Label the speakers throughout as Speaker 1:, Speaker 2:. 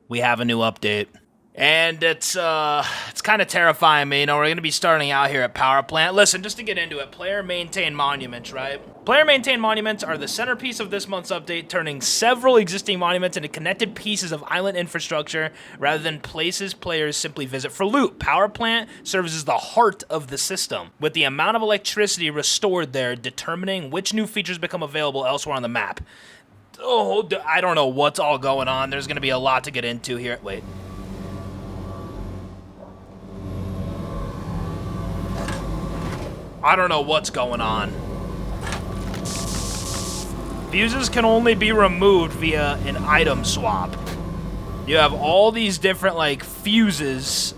Speaker 1: We have a new update. And it's kind of terrifying me. You know, we're going to be starting out here at Power Plant. Listen, just to get into it, player maintained monuments, right? Player maintained monuments are the centerpiece of this month's update, turning several existing monuments into connected pieces of island infrastructure rather than places players simply visit for loot. Power Plant serves as the heart of the system, with the amount of electricity restored there determining which new features become available elsewhere on the map. Oh, I don't know what's all going on. There's going to be a lot to get into here. Wait. I don't know what's going on. Fuses can only be removed via an item swap. You have all these different, like, fuses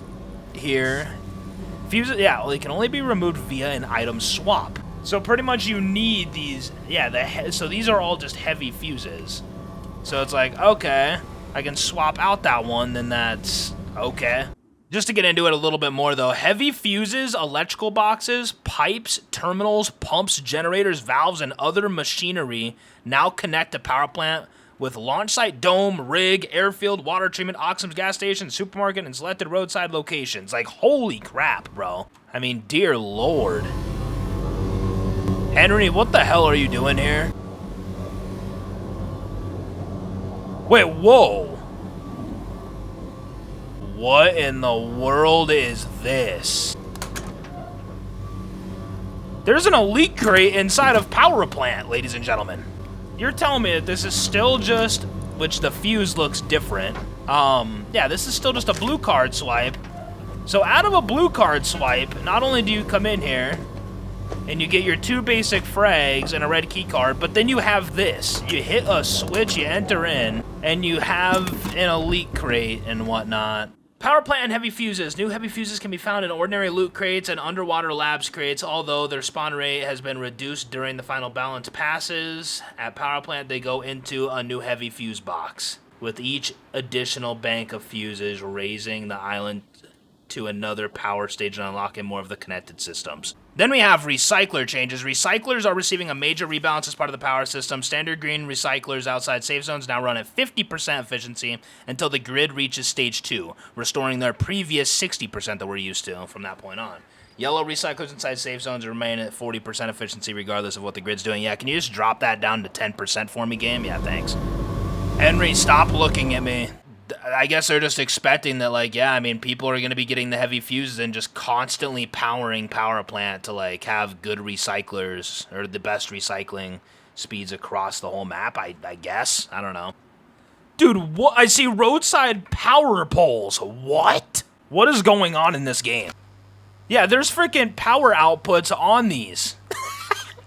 Speaker 1: here. Fuses, yeah, well, they can only be removed via an item swap. So pretty much you need these, yeah, so these are all just heavy fuses. So it's like, okay, I can swap out that one, then that's okay. Just to get into it a little bit more, though, heavy fuses, electrical boxes, pipes, terminals, pumps, generators, valves, and other machinery now connect to Power Plant with launch site, dome, rig, airfield, water treatment, Oxum's gas station, supermarket, and selected roadside locations. Like, holy crap, bro. I mean, dear lord. Henry, what the hell are you doing here? Wait, whoa. What in the world is this? There's an elite crate inside of Power Plant, ladies and gentlemen. You're telling me that this is still just, which the fuse looks different. Yeah, this is still just a blue card swipe. So out of a blue card swipe, not only do you come in here and you get your 2 basic frags and a red key card, but then you have this. You hit a switch, you enter in, and you have an elite crate and whatnot. Power Plant and heavy fuses. New heavy fuses can be found in ordinary loot crates and underwater labs crates, although their spawn rate has been reduced during the final balance passes. At Power Plant, they go into a new heavy fuse box, with each additional bank of fuses raising the island to another power stage and unlocking more of the connected systems. Then we have recycler changes. Recyclers are receiving a major rebalance as part of the power system. Standard green recyclers outside safe zones now run at 50% efficiency until the grid reaches stage 2, restoring their previous 60% that we're used to from that point on. Yellow recyclers inside safe zones remain at 40% efficiency regardless of what the grid's doing. Yeah, can you just drop that down to 10% for me, game? Yeah, thanks. Henry, stop looking at me. I guess they're just expecting that, like, yeah, I mean, people are going to be getting the heavy fuses and just constantly powering Power Plant to, like, have good recyclers or the best recycling speeds across the whole map, I guess. I don't know. Dude, what? I see roadside power poles. What? What is going on in this game? Yeah, there's freaking power outputs on these.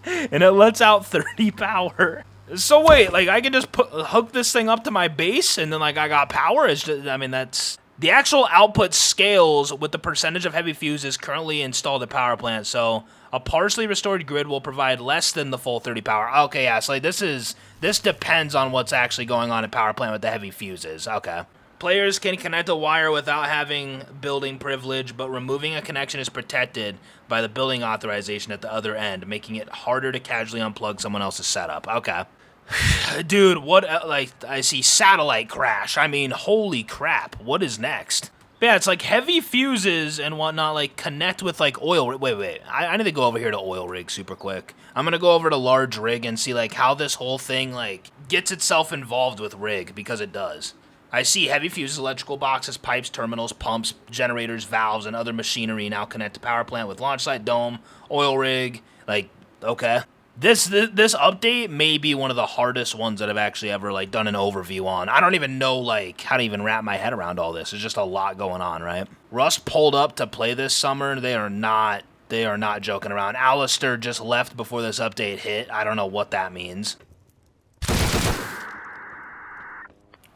Speaker 1: And it lets out 30 power. So wait, like I can just hook this thing up to my base and then like I got power? It's just, I mean, that's... The actual output scales with the percentage of heavy fuses currently installed at Power Plant, so a partially restored grid will provide less than the full 30 power. Okay, yeah, so like this depends on what's actually going on at Power Plant with the heavy fuses. Okay. Players can connect a wire without having building privilege, but removing a connection is protected by the building authorization at the other end, making it harder to casually unplug someone else's setup. Okay. Dude, what, like, I see satellite crash. I mean, holy crap. What is next? Yeah, it's like heavy fuses and whatnot, like, connect with, like, oil. Wait. I need to go over here to oil rig super quick. I'm gonna go over to large rig and see, like, how this whole thing, like, gets itself involved with rig, because it does. I see heavy fuses, electrical boxes, pipes, terminals, pumps, generators, valves, and other machinery now connect to Power Plant with launch site, dome, oil rig, like, okay. This update may be one of the hardest ones that I've actually ever, like, done an overview on. I don't even know, like, how to even wrap my head around all this. There's just a lot going on, right? Rust pulled up to play this summer. They are not joking around. Alistair just left before this update hit. I don't know what that means.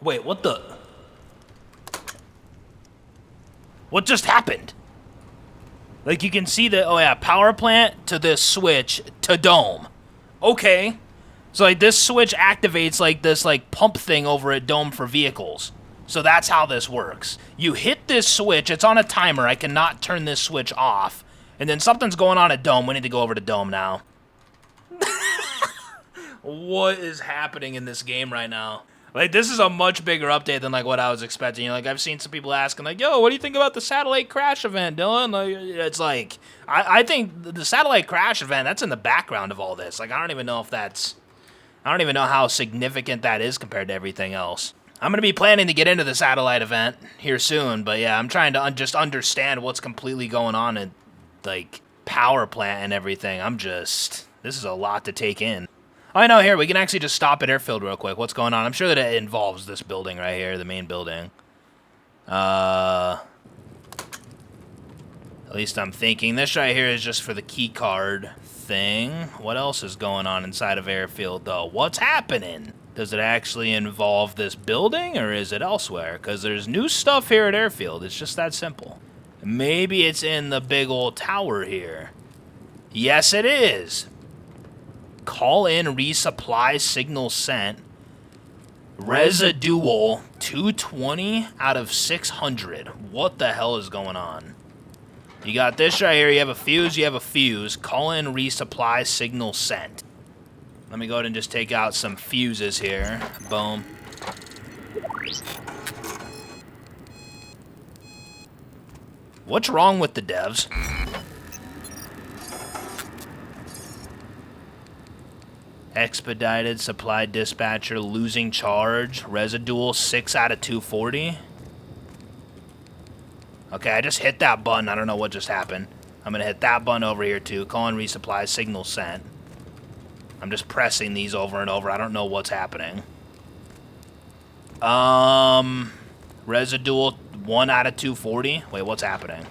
Speaker 1: Wait, what the... What just happened? Like, you can see that, oh yeah, Power Plant to this switch to dome. Okay. So, like, this switch activates, like, this, like, pump thing over at dome for vehicles. So that's how this works. You hit this switch, it's on a timer, I cannot turn this switch off. And then something's going on at dome, we need to go over to dome now. What is happening in this game right now? Like, this is a much bigger update than, like, what I was expecting. Like, I've seen some people asking, like, yo, what do you think about the satellite crash event, Dylan? Like, it's like, I think the satellite crash event, that's in the background of all this. Like, I don't even know how significant that is compared to everything else. I'm going to be planning to get into the satellite event here soon, but yeah, I'm trying to just understand what's completely going on in, like, power plant and everything. This is a lot to take in. Oh, I know, here, we can actually just stop at airfield real quick. What's going on? I'm sure that it involves this building right here, the main building. At least I'm thinking. This right here is just for the key card thing. What else is going on inside of airfield, though? What's happening? Does it actually involve this building, or is it elsewhere? Because there's new stuff here at airfield. It's just that simple. Maybe it's in the big old tower here. Yes, it is. Call in resupply signal sent. Residual 220 out of 600. What the hell is going on? You got this right here. You have a fuse. You have a fuse. Call in resupply signal sent. Let me go ahead and just take out some fuses here. Boom. What's wrong with the devs? Expedited supply dispatcher losing charge. Residual 6 out of 240. Okay, I just hit that button. I don't know what just happened. I'm going to hit that button over here too. Call in resupply signal sent. I'm just pressing these over and over. I don't know what's happening. Residual 1 out of 240. Wait, what's happening?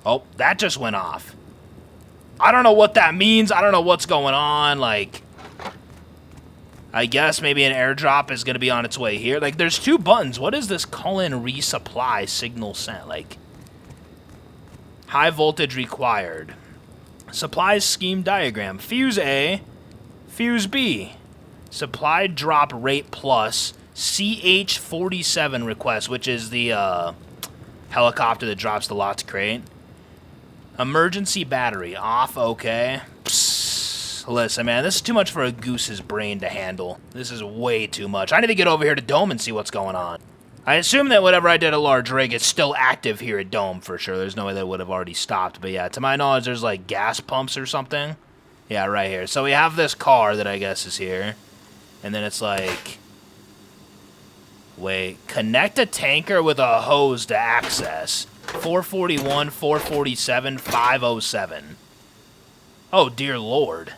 Speaker 1: Oh, that just went off. I don't know what that means. I don't know what's going on. Like, I guess maybe an airdrop is going to be on its way here. Like, there's 2 buttons. What is this call in resupply signal sent? Like, high voltage required. Supply scheme diagram. Fuse A, fuse B. Supply drop rate plus CH-47 request, which is the helicopter that drops the lots crate. Emergency battery off, okay. Psst. Listen, man, this is too much for a goose's brain to handle. This is way too much. I need to get over here to Dome and see what's going on. I assume that whatever I did at Large Rig is still active here at Dome for sure. There's no way that would have already stopped. But yeah, to my knowledge, there's like gas pumps or something. Yeah, right here. So we have this car that I guess is here. And then it's like... Wait, connect a tanker with a hose to access. 441, 447, 507. Oh, dear Lord.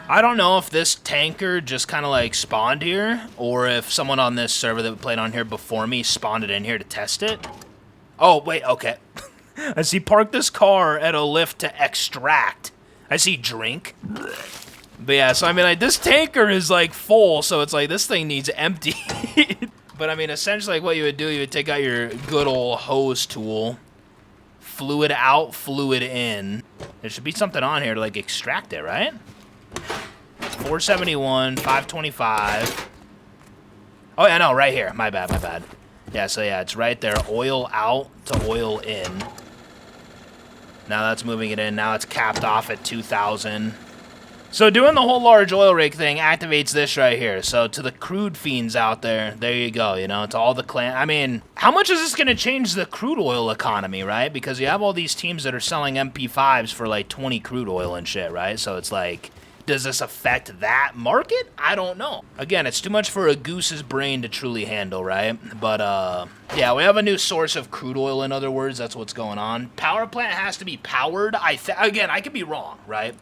Speaker 1: I don't know if this tanker just kind of like spawned here, or if someone on this server that played on here before me spawned it in here to test it. Oh, wait, okay. I see park this car at a lift to extract. I see drink. But yeah, so I mean, like, this tanker is like full, so it's like this thing needs empty. But I mean, essentially, like, what you would do, you would take out your good old hose tool, fluid out, fluid in. There should be something on here to like extract it, right? 471, 525. Oh yeah, no, right here. My bad, my bad. Yeah, so yeah, it's right there. Oil out to oil in. Now that's moving it in. Now it's capped off at 2,000. So doing the whole large oil rig thing activates this right here. So to the crude fiends out there, there you go, you know, to all the clan. I mean, how much is this going to change the crude oil economy, right? Because you have all these teams that are selling MP5s for like 20 crude oil and shit, right? So it's like, does this affect that market? I don't know. Again, it's too much for a goose's brain to truly handle, right? But, yeah, we have a new source of crude oil, in other words. That's what's going on. Power plant has to be powered. Again, I could be wrong, right?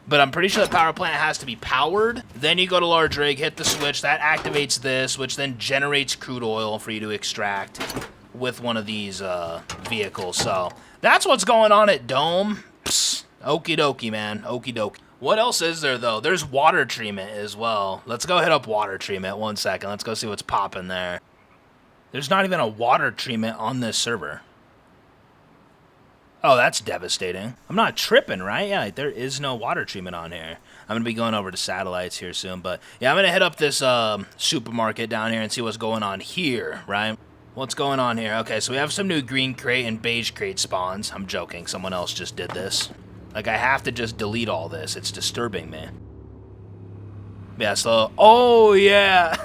Speaker 1: But I'm pretty sure the power plant has to be powered. Then you go to large rig, hit the switch. That activates this, which then generates crude oil for you to extract with one of these vehicles. So that's what's going on at Dome. Psst, okie dokie, man. Okie dokie. What else is there, though? There's water treatment as well. Let's go hit up water treatment. 1 second. Let's go see what's popping there. There's not even a water treatment on this server. Oh, that's devastating. I'm not tripping, right? Yeah, there is no water treatment on here. I'm going to be going over to satellites here soon. But, yeah, I'm going to hit up this supermarket down here and see what's going on here, right? What's going on here? Okay, so we have some new green crate and beige crate spawns. I'm joking. Someone else just did this. Like, I have to just delete all this. It's disturbing me. Yeah, so... Oh, yeah.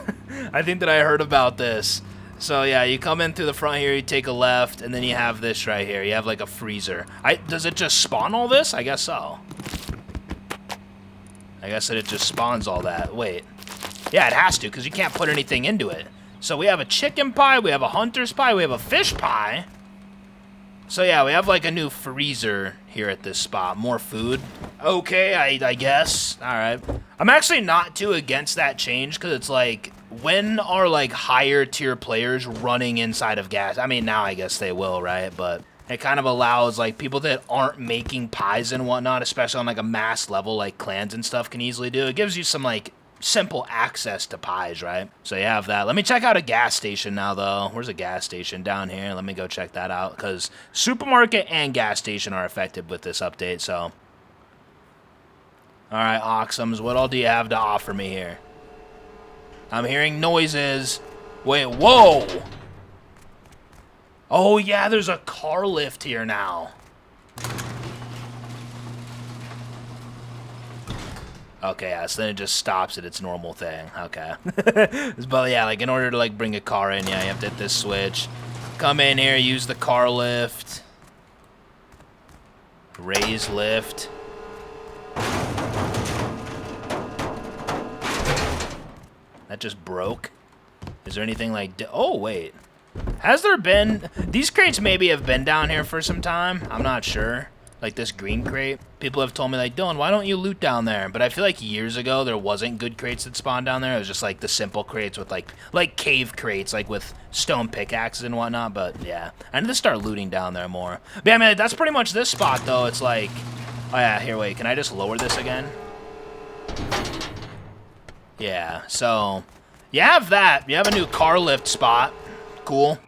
Speaker 1: I think that I heard about this. So, yeah, you come in through the front here, you take a left, and then you have this right here. You have, like, a freezer. Does it just spawn all this? I guess so. I guess that it just spawns all that. Wait. Yeah, it has to, because you can't put anything into it. So we have a chicken pie, we have a hunter's pie, we have a fish pie. So yeah, we have like a new freezer here at this spot. More food. Okay, I guess. Alright. I'm actually not too against that change, because it's like, when are like higher tier players running inside of gas? I mean, now I guess they will, right? But it kind of allows like people that aren't making pies and whatnot, especially on like a mass level like clans and stuff can easily do. It gives you some like simple access to pies, right? So you have that. Let me check out a gas station now, though. Where's a gas station? Down here. Let me go check that out, because supermarket and gas station are affected with this update, so. All right, Oxums, what all do you have to offer me here? I'm hearing noises. Wait, whoa! Oh, yeah, there's a car lift here now. Okay, yeah, so then it just stops at its normal thing. Okay. But yeah, like in order to like bring a car in, yeah, you have to hit this switch. Come in here, use the car lift. Raise lift. That just broke. Is there anything like... Oh, wait. Has there been... These crates maybe have been down here for some time. I'm not sure. Like this green crate. People have told me like, Dylan, why don't you loot down there? But I feel like years ago there wasn't good crates that spawned down there. It was just like the simple crates with like cave crates, like with stone pickaxes and whatnot. But yeah, I need to start looting down there more. But yeah, man, that's pretty much this spot though. It's like, oh yeah, here, wait, can I just lower this again? Yeah, so you have that. You have a new car lift spot. Cool.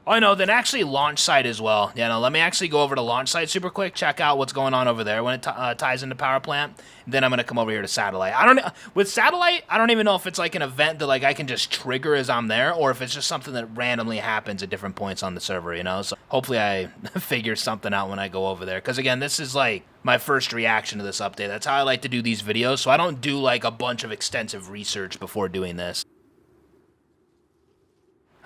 Speaker 1: Oh, no, then actually launch site as well. Yeah, no, let me actually go over to launch site super quick, check out what's going on over there when it ties into power plant. Then I'm going to come over here to satellite. With satellite, I don't even know if it's like an event that like I can just trigger as I'm there, or if it's just something that randomly happens at different points on the server, you know? So hopefully I figure something out when I go over there. Because again, this is like my first reaction to this update. That's how I like to do these videos, so I don't do like a bunch of extensive research before doing this.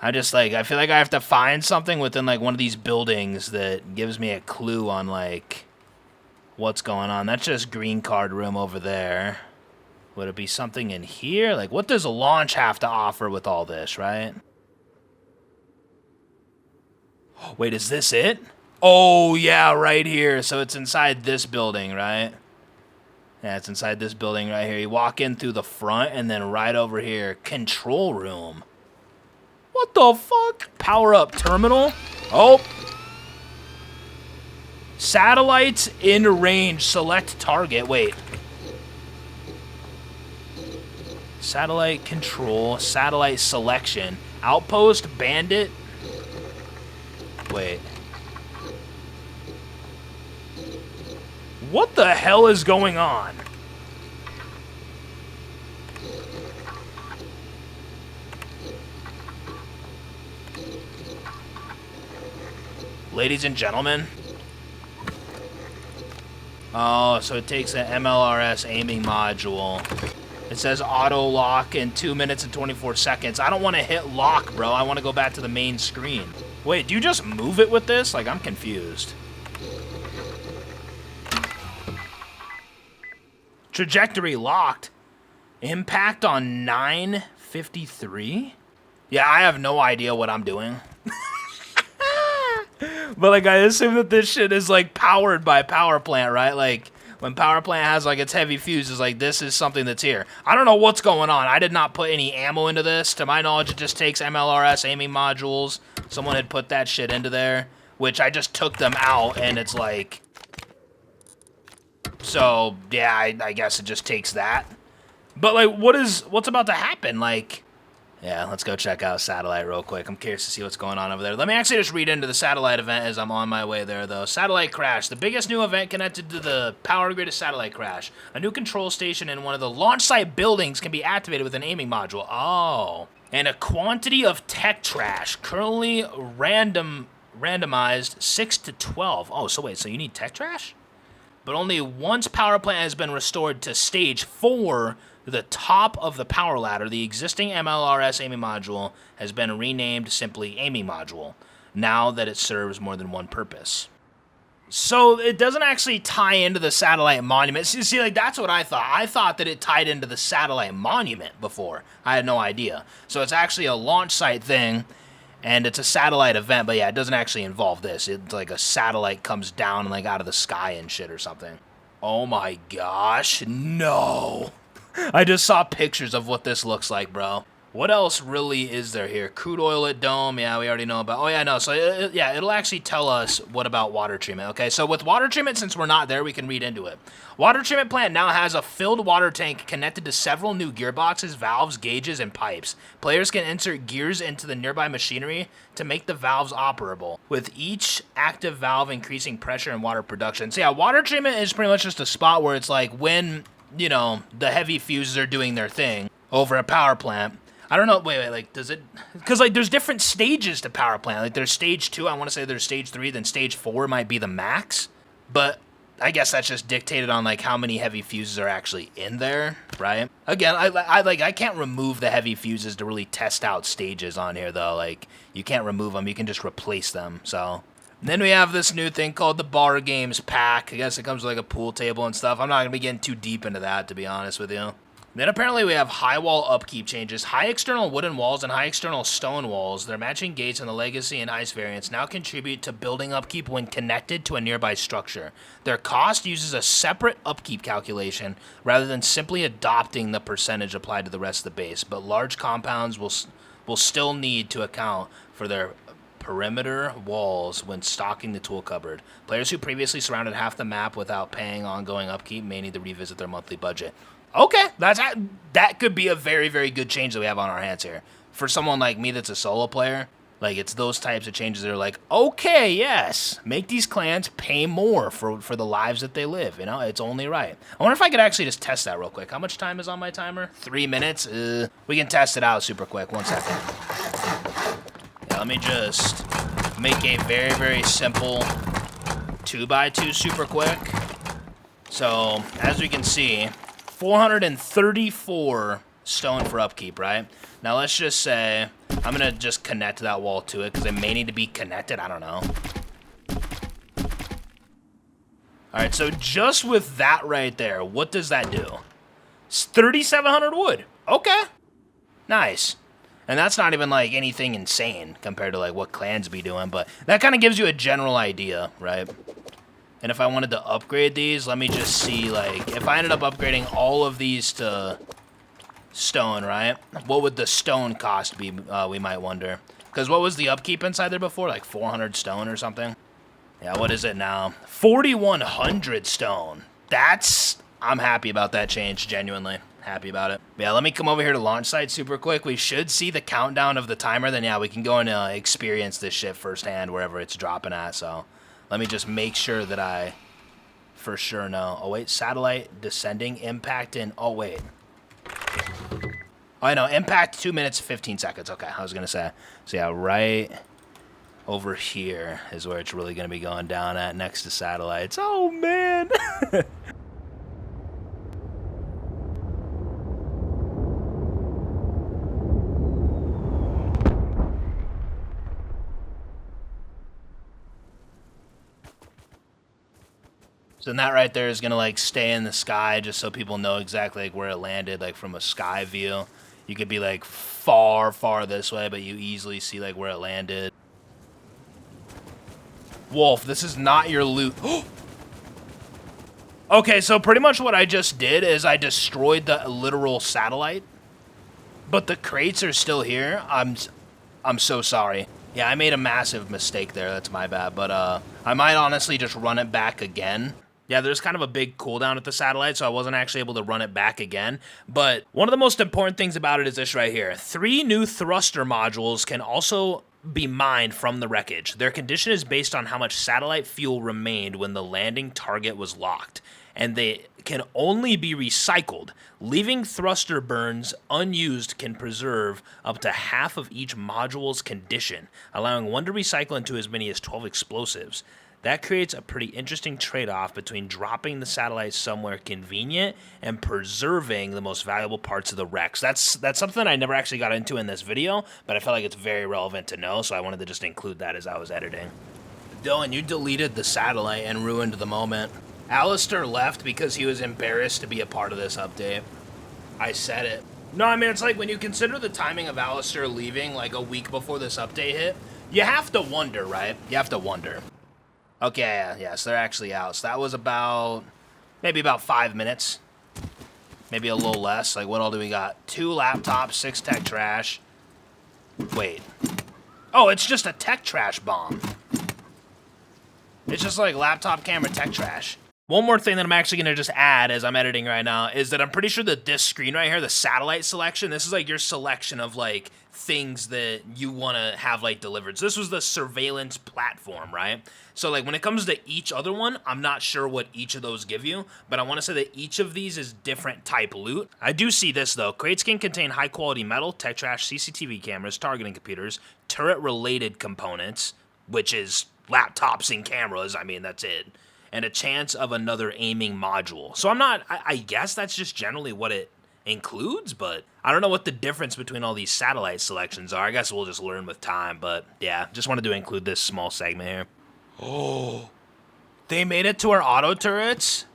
Speaker 1: I feel like I have to find something within, like, one of these buildings that gives me a clue on, like, what's going on. That's just green card room over there. Would it be something in here? Like, what does a launch have to offer with all this, right? Wait, is this it? Oh, yeah, right here. So it's inside this building, right? Yeah, it's inside this building right here. You walk in through the front, and then right over here, control room. What the fuck? Power up terminal? Oh. Satellites in range. Select target. Wait. Satellite control. Satellite selection. Outpost. Bandit. Wait. What the hell is going on? Ladies and gentlemen. Oh, so it takes an MLRS aiming module. It says auto lock in 2 minutes and 24 seconds. I don't want to hit lock, bro. I want to go back to the main screen. Wait, do you just move it with this? Like, I'm confused. Trajectory locked. Impact on 9:53? Yeah, I have no idea what I'm doing. But, like, I assume that this shit is, like, powered by power plant, right? Like, when power plant has, like, its heavy fuses, like, this is something that's here. I don't know what's going on. I did not put any ammo into this. To my knowledge, it just takes MLRS aiming modules. Someone had put that shit into there, which I just took them out, and it's like... So, yeah, I guess it just takes that. But, like, what's about to happen? Like... Yeah, let's go check out Satellite real quick. I'm curious to see what's going on over there. Let me actually just read into the Satellite event as I'm on my way there, though. Satellite Crash. The biggest new event connected to the power grid is Satellite Crash. A new control station in one of the launch site buildings can be activated with an aiming module. Oh. And a quantity of tech trash. Currently randomized 6 to 12. Oh, so wait, so you need tech trash? but only once power plant has been restored to stage 4, the top of the power ladder, the existing MLRS aiming module has been renamed simply aiming module, now that it serves more than one purpose. So it doesn't actually tie into the satellite monument. See, like, that's what I thought. I thought that it tied into the satellite monument before. I had no idea. So it's actually a launch site thing, and it's a satellite event, but yeah, it doesn't actually involve this. It's like a satellite comes down, like, out of the sky and shit or something. Oh my gosh, no. I just saw pictures of what this looks like, bro. What else really is there here? Crude oil at Dome, yeah, we already know about. Oh yeah, no, so yeah, it'll actually tell us what about water treatment, okay? So with water treatment, since we're not there, we can read into it. Water treatment plant now has a filled water tank connected to several new gearboxes, valves, gauges, and pipes. Players can insert gears into the nearby machinery to make the valves operable, with each active valve increasing pressure and water production. So yeah, water treatment is pretty much just a spot where it's like when, you know, the heavy fuses are doing their thing over a power plant. I don't know, wait, like, does it, because, like, there's different stages to power plant. Like, there's stage 2, I want to say there's stage 3, then stage 4 might be the max. But I guess that's just dictated on, like, how many heavy fuses are actually in there, right? Again, I can't remove the heavy fuses to really test out stages on here, though. Like, you can't remove them, you can just replace them, so. And then we have this new thing called the Bar Games Pack. I guess it comes with, like, a pool table and stuff. I'm not going to be getting too deep into that, to be honest with you. Then apparently we have high wall upkeep changes. High external wooden walls and high external stone walls, their matching gates and the Legacy and Ice variants now contribute to building upkeep when connected to a nearby structure. Their cost uses a separate upkeep calculation rather than simply adopting the percentage applied to the rest of the base, but large compounds will still need to account for their perimeter walls when stocking the tool cupboard. Players who previously surrounded half the map without paying ongoing upkeep may need to revisit their monthly budget. Okay, that could be a very, very good change that we have on our hands here. For someone like me that's a solo player, like, it's those types of changes that are like, okay, yes, make these clans pay more for the lives that they live, you know? It's only right. I wonder if I could actually just test that real quick. How much time is on my timer? 3 minutes? We can test it out super quick. 1 second. Yeah, let me just make a very, very simple 2x2 super quick. So, as we can see, 434 stone for upkeep, right? Now let's just say I'm gonna just connect that wall to it because it may need to be connected. I don't know. All right, so just with that right there, what does that do? It's 3,700 wood. Okay, nice. And that's not even like anything insane compared to like what clans be doing, but that kind of gives you a general idea, right? And if I wanted to upgrade these, let me just see, like, if I ended up upgrading all of these to stone, right? What would the stone cost be, we might wonder. Because what was the upkeep inside there before? Like 400 stone or something? Yeah, what is it now? 4,100 stone. I'm happy about that change, genuinely. Happy about it. Yeah, let me come over here to launch site super quick. We should see the countdown of the timer. Then, yeah, we can go and experience this shit firsthand wherever it's dropping at, so. Let me just make sure that I for sure know. Oh, wait. Satellite descending. Impact in. Oh, wait. Oh, I know. Impact 2 minutes, 15 seconds. Okay, I was going to say. So, yeah, right over here is where it's really going to be going down at next to satellites. Oh, man. So then that right there is going to, like, stay in the sky just so people know exactly, like, where it landed, like, from a sky view. You could be, like, far, far this way, but you easily see, like, where it landed. Wolf, this is not your loot. Okay, so pretty much what I just did is I destroyed the literal satellite, but the crates are still here. I'm so sorry. Yeah, I made a massive mistake there. That's my bad, but I might honestly just run it back again. Yeah, there's kind of a big cooldown at the satellite, so I wasn't actually able to run it back again. But one of the most important things about it is this right here. 3 new thruster modules can also be mined from the wreckage. Their condition is based on how much satellite fuel remained when the landing target was locked, and they can only be recycled. Leaving thruster burns unused can preserve up to half of each module's condition, allowing one to recycle into as many as 12 explosives. That creates a pretty interesting trade-off between dropping the satellite somewhere convenient and preserving the most valuable parts of the wrecks. That's something I never actually got into in this video, but I felt like it's very relevant to know, so I wanted to just include that as I was editing. Dylan, you deleted the satellite and ruined the moment. Alistair left because he was embarrassed to be a part of this update. I said it. No, I mean, it's like when you consider the timing of Alistair leaving like a week before this update hit, you have to wonder, right? You have to wonder. Okay, yes, they're actually out. So that was maybe about 5 minutes. Maybe a little less. Like, what all do we got? 2 laptops, 6 tech trash. Wait. Oh, it's just a tech trash bomb. It's just like laptop, camera, tech trash. One more thing that I'm actually going to just add as I'm editing right now is that I'm pretty sure that this screen right here, the satellite selection, this is like your selection of like things that you want to have like delivered. So this was the surveillance platform, right? So like when it comes to each other one, I'm not sure what each of those give you, but I want to say that each of these is different type loot. I do see this though. Crates can contain high quality metal, tech trash, CCTV cameras, targeting computers, turret related components, which is laptops and cameras. I mean, that's it. And a chance of another aiming module. So I guess that's just generally what it includes, but I don't know what the difference between all these satellite selections are. I guess we'll just learn with time, but yeah, just wanted to include this small segment here. Oh, they made it to our auto turrets.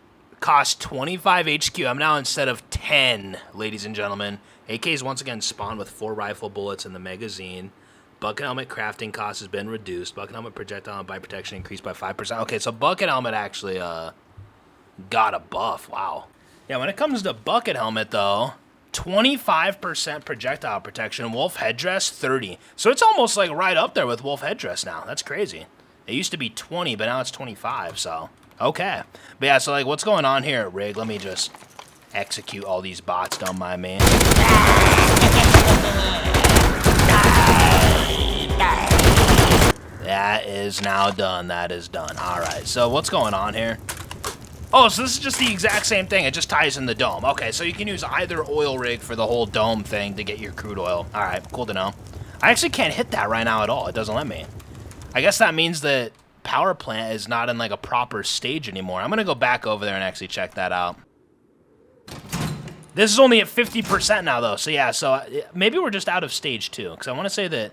Speaker 1: Cost 25 HQ. I'm now instead of 10, ladies and gentlemen. AKs once again spawned with 4 rifle bullets in the magazine. Bucket helmet crafting cost has been reduced. Bucket helmet projectile and bite protection increased by 5%. Okay, so bucket helmet actually got a buff. Wow. Yeah, when it comes to bucket helmet, though, 25% projectile protection. Wolf headdress, 30. So it's almost like right up there with wolf headdress now. That's crazy. It used to be 20, but now it's 25, so okay. But yeah, so like what's going on here at Rig? Let me just execute all these bots, don't mind me. That is now done. That is done. All right, so what's going on here? Oh, so this is just the exact same thing. It just ties in the dome. Okay, so you can use either oil rig for the whole dome thing to get your crude oil. All right, cool to know. I actually can't hit that right now at all. It doesn't let me. I guess that means that power plant is not in like a proper stage anymore. I'm going to go back over there and actually check that out. This is only at 50% now, though. So, yeah, so maybe we're just out of stage 2. Because I want to say that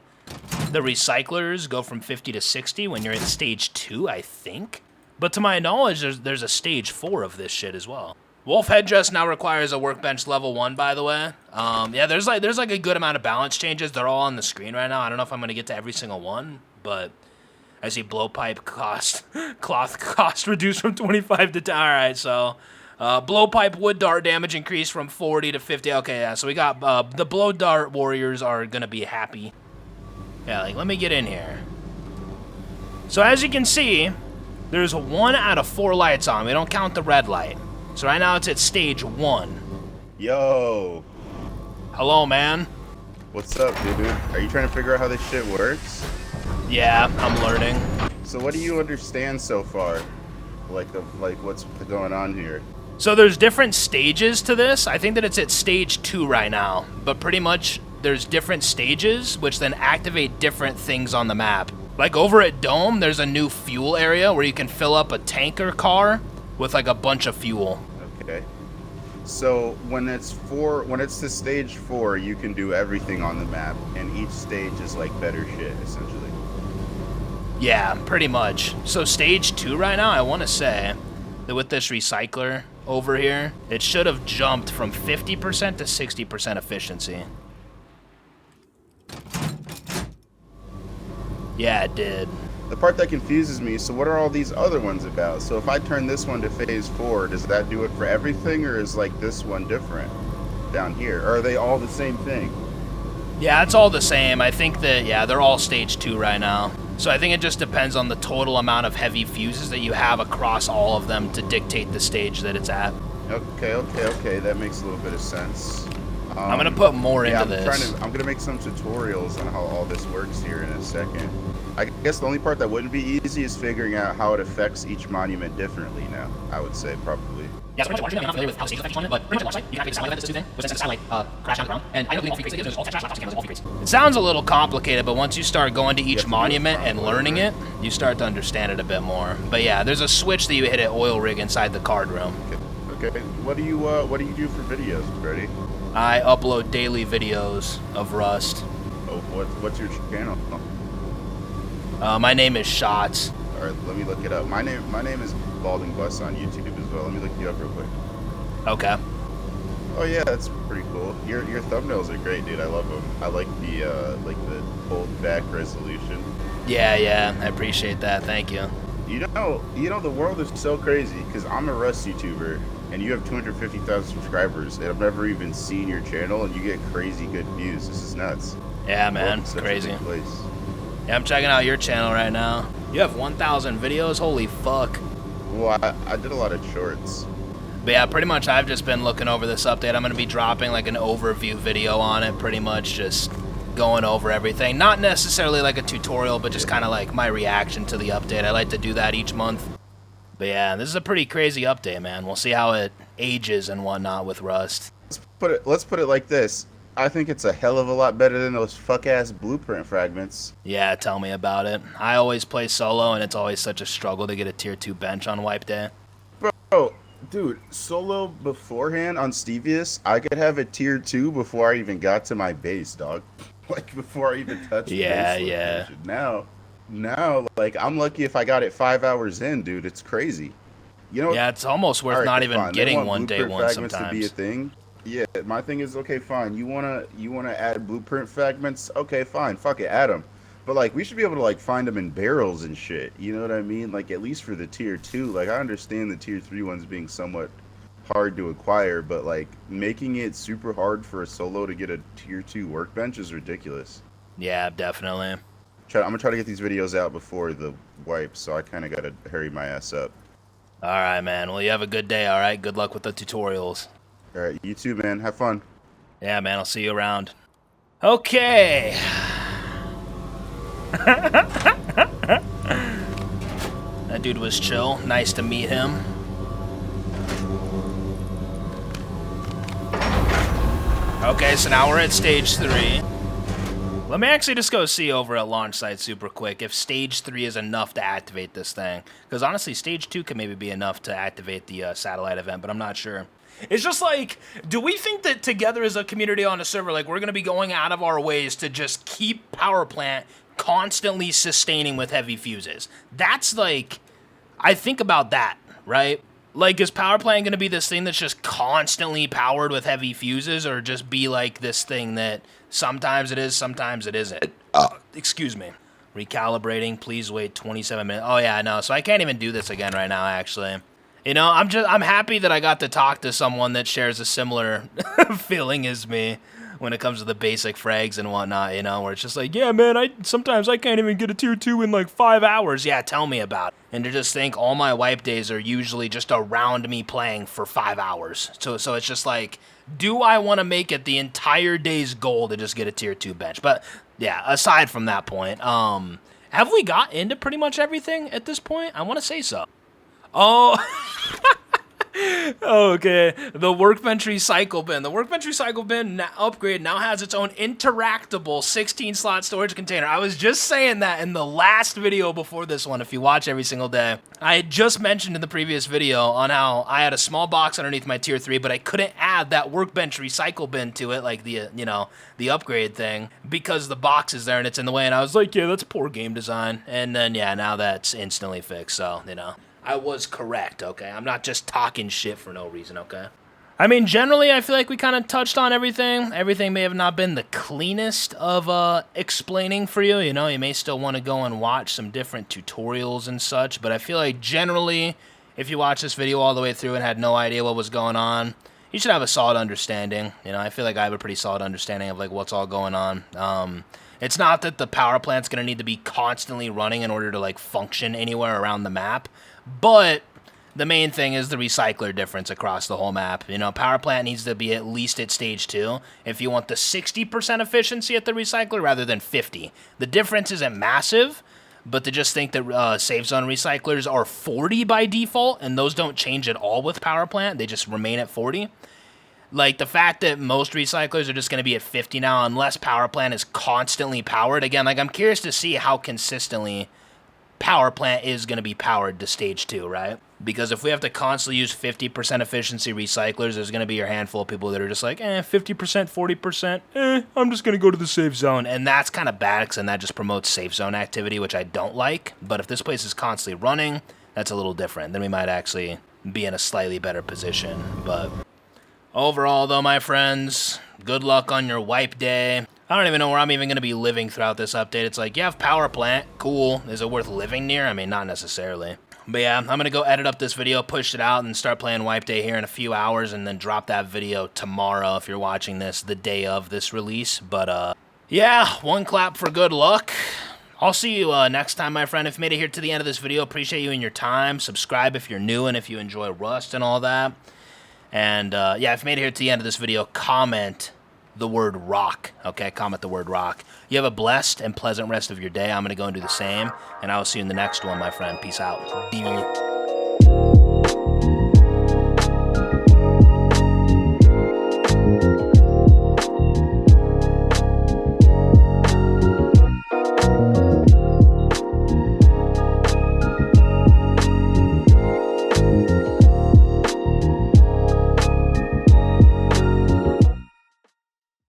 Speaker 1: the recyclers go from 50 to 60 when you're in stage 2, I think. But to my knowledge, there's a stage 4 of this shit as well. Wolf headdress now requires a workbench level 1, by the way. Yeah, there's like a good amount of balance changes. They're all on the screen right now. I don't know if I'm going to get to every single one, but I see blowpipe cloth cost reduced from 25 to 10. All right, so blowpipe wood dart damage increased from 40 to 50. Okay, yeah, so we got the blow dart warriors are going to be happy. Yeah, like, let me get in here. So as you can see, there's 1 out of 4 lights on. We don't count the red light. So right now it's at stage 1.
Speaker 2: Yo.
Speaker 1: Hello, man.
Speaker 2: What's up, dude? Are you trying to figure out how this shit works?
Speaker 1: Yeah, I'm learning.
Speaker 2: So what do you understand so far? Like what's going on here?
Speaker 1: So there's different stages to this. I think that it's at stage 2 right now. But pretty much there's different stages, which then activate different things on the map. Like over at Dome, there's a new fuel area where you can fill up a tanker car with like a bunch of fuel.
Speaker 2: Okay. So when it's to stage 4, you can do everything on the map, and each stage is like better shit, essentially.
Speaker 1: Yeah, pretty much. So stage 2 right now, I want to say that with this recycler over here, it should have jumped from 50% to 60% efficiency. Yeah, it did.
Speaker 2: The part that confuses me, so what are all these other ones about? So if I turn this one to phase 4, does that do it for everything, or is like this one different down here? Or are they all the same thing?
Speaker 1: Yeah, it's all the same. I think that, yeah, they're all stage 2 right now. So I think it just depends on the total amount of heavy fuses that you have across all of them to dictate the stage that it's at.
Speaker 2: Okay, that makes a little bit of sense.
Speaker 1: I'm gonna put more
Speaker 2: yeah,
Speaker 1: into this.
Speaker 2: I'm gonna make some tutorials on how all this works here in a second. I guess the only part that wouldn't be easy is figuring out how it affects each monument differently now. I would say probably.
Speaker 3: Yeah, so pretty much I'm not familiar with how stages affect each monument, but pretty much at launch site, you can activate the satellite event, this new thing, which sends the satellite crash down to the ground. And I know all three crates, there's all trash, laptops, cameras, all three crates.
Speaker 1: It sounds a little complicated, but once you start going to each monument and learning it, you start to understand it a bit more. But yeah, there's a switch that you hit at oil rig inside the card room.
Speaker 2: Okay. What do you do for videos, Freddy?
Speaker 1: I upload daily videos of Rust.
Speaker 2: Oh, what's your channel?
Speaker 1: My name is Shots.
Speaker 2: All right, let me look it up. My name is Balding Bus on YouTube as well. Let me look you up real quick.
Speaker 1: Okay.
Speaker 2: Oh yeah, that's pretty cool. Your thumbnails are great, dude. I love them. I like the bold back resolution.
Speaker 1: Yeah, I appreciate that. Thank you.
Speaker 2: You know the world is so crazy because I'm a Rust YouTuber and you have 250,000 subscribers and I've never even seen your channel and you get crazy good views. This is nuts.
Speaker 1: Yeah, man, it's crazy. Yeah, I'm checking out your channel right now. You have 1,000 videos? Holy fuck.
Speaker 2: Well, I did a lot of shorts.
Speaker 1: But yeah, pretty much I've just been looking over this update. I'm going to be dropping like an overview video on it, pretty much just going over everything. Not necessarily like a tutorial, but just kind of like my reaction to the update. I like to do that each month. But yeah, this is a pretty crazy update, man. We'll see how it ages and whatnot with Rust.
Speaker 2: Let's put it like this. I think it's a hell of a lot better than those fuck-ass blueprint fragments.
Speaker 1: Yeah, tell me about it. I always play solo, and it's always such a struggle to get a tier 2 bench on wipe day.
Speaker 2: Bro, dude, solo beforehand on Stevius, I could have a tier 2 before I even got to my base, dog. Like, before I even touched the base location. Now, like, I'm lucky if I got it 5 hours in, dude. It's crazy. You know?
Speaker 1: Yeah, it's almost worth not even getting one day one sometimes.
Speaker 2: To be a thing. Yeah, my thing is, okay, fine. You wanna add blueprint fragments? Okay, fine. Fuck it, add them. But like, we should be able to like find them in barrels and shit. You know what I mean? Like, at least for the tier 2. Like, I understand the tier 3 ones being somewhat hard to acquire, but like making it super hard for a solo to get a tier 2 workbench is ridiculous.
Speaker 1: Yeah, definitely.
Speaker 2: I'm gonna try to get these videos out before the wipe, so I kind of gotta hurry my ass up.
Speaker 1: All right, man. Well, you have a good day. All right. Good luck with the tutorials.
Speaker 2: All right, you too, man. Have fun.
Speaker 1: Yeah, man. I'll see you around. Okay. That dude was chill. Nice to meet him. Okay, so now we're at stage 3. Let me actually just go see over at launch site super quick if stage 3 is enough to activate this thing. Because honestly, stage 2 could maybe be enough to activate the satellite event, but I'm not sure. It's just like, do we think that together as a community on a server, like we're going to be going out of our ways to just keep Power Plant constantly sustaining with heavy fuses? That's like, I think about that, right? Like, is Power Plant going to be this thing that's just constantly powered with heavy fuses, or just be like this thing that sometimes it is, sometimes it isn't? Excuse me. Recalibrating, please wait 27 minutes. Oh yeah, no, so I can't even do this again right now, actually. You know, I'm happy that I got to talk to someone that shares a similar feeling as me when it comes to the basic frags and whatnot, you know, where it's just like, yeah, man, sometimes I can't even get a tier 2 in like 5 hours. Yeah, tell me about it. And to just think all my wipe days are usually just around me playing for 5 hours. So it's just like, do I want to make it the entire day's goal to just get a tier 2 bench? But yeah, aside from that point, have we got into pretty much everything at this point? I want to say so. Oh, okay. The Workbench Recycle Bin. The Workbench Recycle Bin upgrade now has its own interactable 16-slot storage container. I was just saying that in the last video before this one, if you watch every single day. I had just mentioned in the previous video on how I had a small box underneath my tier 3, but I couldn't add that Workbench Recycle Bin to it, like the, you know, the upgrade thing, because the box is there and it's in the way. And I was like, yeah, that's poor game design. And then, yeah, now that's instantly fixed, so, you know. I was correct, okay? I'm not just talking shit for no reason, okay? I mean, generally, I feel like we kind of touched on everything. Everything may have not been the cleanest of explaining for you. You know, you may still want to go and watch some different tutorials and such, but I feel like generally, if you watch this video all the way through and had no idea what was going on, you should have a solid understanding. You know, I feel like I have a pretty solid understanding of, like, what's all going on. It's not that the power plant's going to need to be constantly running in order to, like, function anywhere around the map. But The main thing is the recycler difference across the whole map. You know, power plant needs to be at least at stage 2 if you want the 60% efficiency at the recycler rather than 50. The difference isn't massive, but to just think that safe zone recyclers are 40 by default, and those don't change at all with power plant, they just remain at 40. Like, the fact that most recyclers are just going to be at 50 now, unless power plant is constantly powered. Again, like, I'm curious to see how consistently power plant is going to be powered to stage 2, right? Because if we have to constantly use 50% efficiency recyclers, there's going to be a handful of people that are just like, 50%, 40%, I'm just going to go to the safe zone. And that's kind of bad, because then that just promotes safe zone activity, which I don't like. But if this place is constantly running, that's a little different. Then we might actually be in a slightly better position. But overall, though, my friends, good luck on your wipe day. I don't even know where I'm even going to be living throughout this update. It's like, you have power plant, cool. Is it worth living near? I mean, not necessarily. But yeah, I'm going to go edit up this video, push it out, and start playing Wipe Day here in a few hours, and then drop that video tomorrow if you're watching this the day of this release. But, yeah, one clap for good luck. I'll see you next time, my friend. If you made it here to the end of this video, appreciate you and your time. Subscribe if you're new and if you enjoy Rust and all that. And, yeah, if you made it here to the end of this video, comment the word rock, okay? Comment the word rock. You have a blessed and pleasant rest of your day. I'm going to go and do the same, and I will see you in the next one, my friend. Peace out.